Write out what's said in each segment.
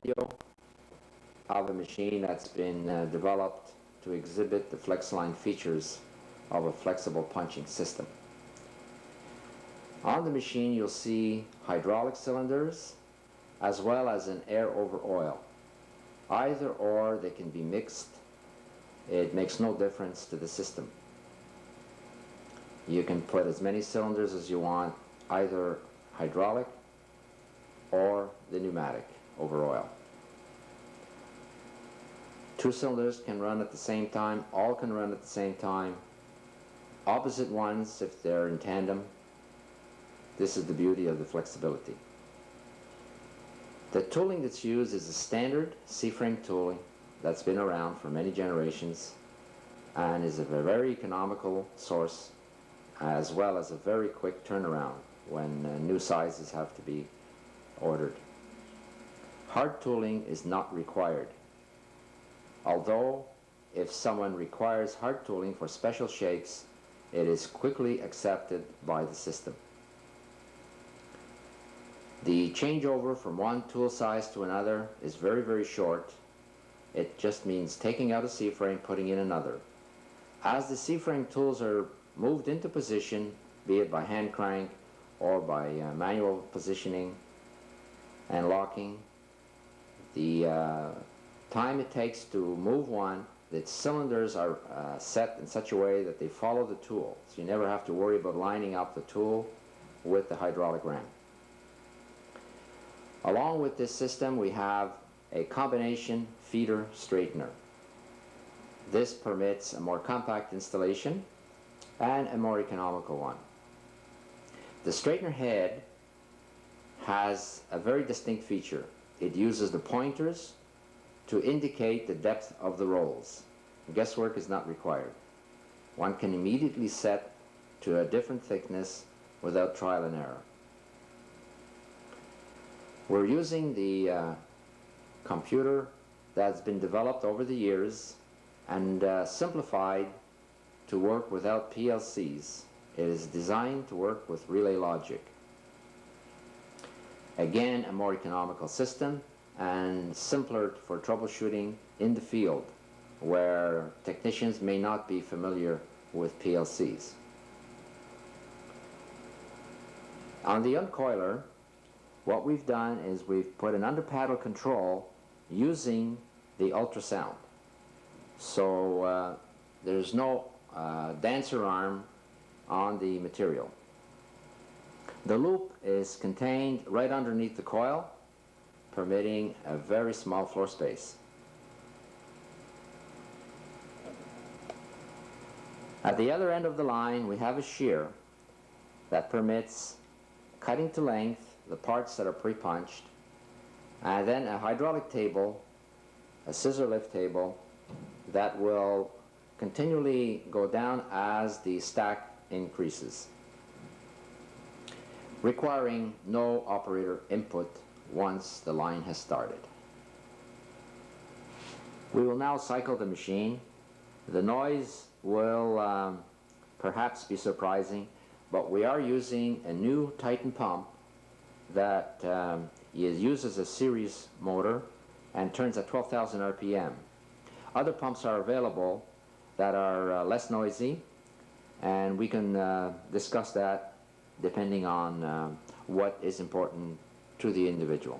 video of a machine that's been developed to exhibit the FlexLine features of a flexible punching system. On the machine you'll see hydraulic cylinders as well as an air over oil. Either or, they can be mixed. It makes no difference to the system. You can put as many cylinders as you want, either hydraulic or the pneumatic over oil. Two cylinders can run at the same time, all can run at the same time, opposite ones if they're in tandem. This is the beauty of the flexibility. The tooling that's used is a standard C-frame tooling that's been around for many generations and is a very economical source, as well as a very quick turnaround when new sizes have to be ordered. Hard tooling is not required, although if someone requires hard tooling for special shapes, it is quickly accepted by the system. The changeover from one tool size to another is very, very short. It just means taking out a C-frame, putting in another. As the C-frame tools are moved into position, be it by hand crank or by manual positioning and locking, the time it takes to move one, the cylinders are set in such a way that they follow the tool. So you never have to worry about lining up the tool with the hydraulic ram. Along with this system, we have a combination feeder straightener. This permits a more compact installation and a more economical one. The straightener head has a very distinct feature. It uses the pointers to indicate the depth of the rolls. Guesswork is not required. One can immediately set to a different thickness without trial and error. We're using the computer that's been developed over the years and simplified to work without PLCs. It is designed to work with relay logic. Again, a more economical system and simpler for troubleshooting in the field where technicians may not be familiar with PLCs. On the uncoiler, what we've done is we've put an under paddle control using the ultrasound. So there's no dancer arm on the material. The loop is contained right underneath the coil, permitting a very small floor space. At the other end of the line, we have a shear that permits cutting to length the parts that are pre-punched, and then a hydraulic table, a scissor lift table, that will continually go down as the stack increases, requiring no operator input once the line has started. We will now cycle the machine. The noise will perhaps be surprising, but we are using a new Titan pump that uses a series motor and turns at 12,000 RPM. Other pumps are available that are less noisy, and we can discuss that depending on what is important to the individual.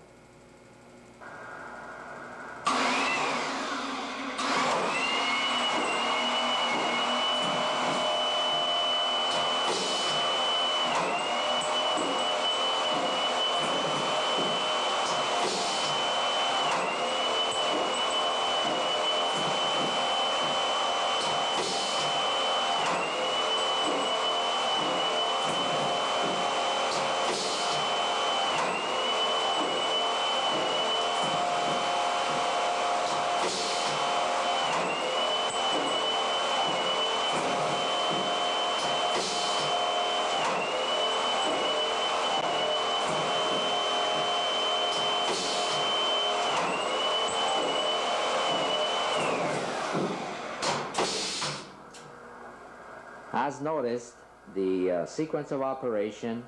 As noticed, the sequence of operation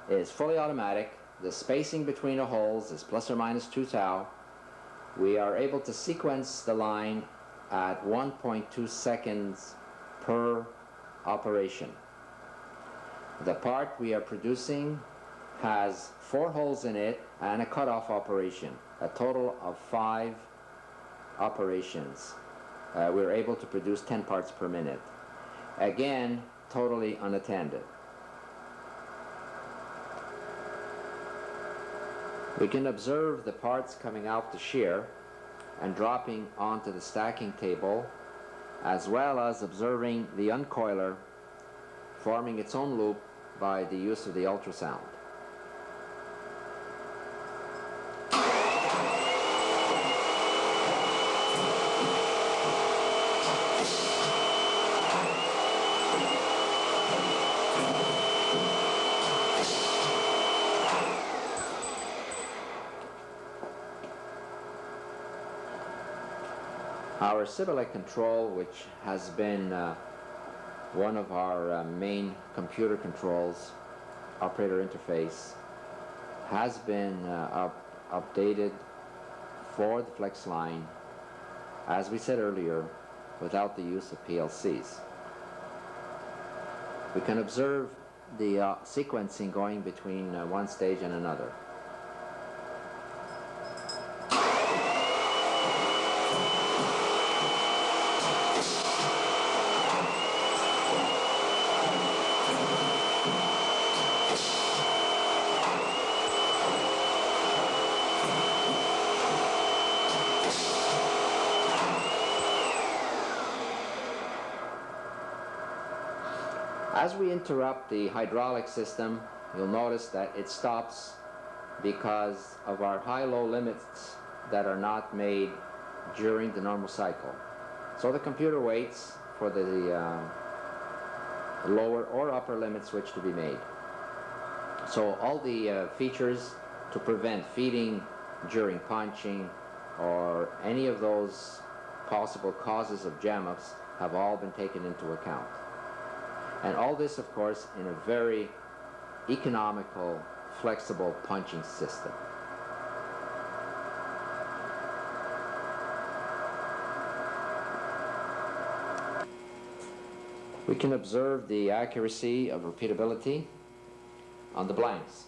is fully automatic. The spacing between the holes is plus or minus 2 thou, we are able to sequence the line at 1.2 seconds per operation. The part we are producing has 4 holes in it and a cutoff operation, a total of 5 operations. We're able to produce 10 parts per minute. Again, totally unattended. We can observe the parts coming out the shear and dropping onto the stacking table, as well as observing the uncoiler forming its own loop by the use of the ultrasound. Our Sibilec control, which has been one of our main computer controls, operator interface, has been updated for the FlexLine, as we said earlier, without the use of PLCs. We can observe the sequencing going between one stage and another. As we interrupt the hydraulic system, you'll notice that it stops because of our high-low limits that are not made during the normal cycle. So the computer waits for the lower or upper limit switch to be made. So all the features to prevent feeding during punching or any of those possible causes of jam-ups have all been taken into account. And all this, of course, in a very economical, flexible punching system. We can observe the accuracy of repeatability on the blanks.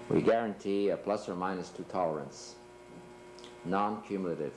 We guarantee a ±2 tolerance, non-cumulative.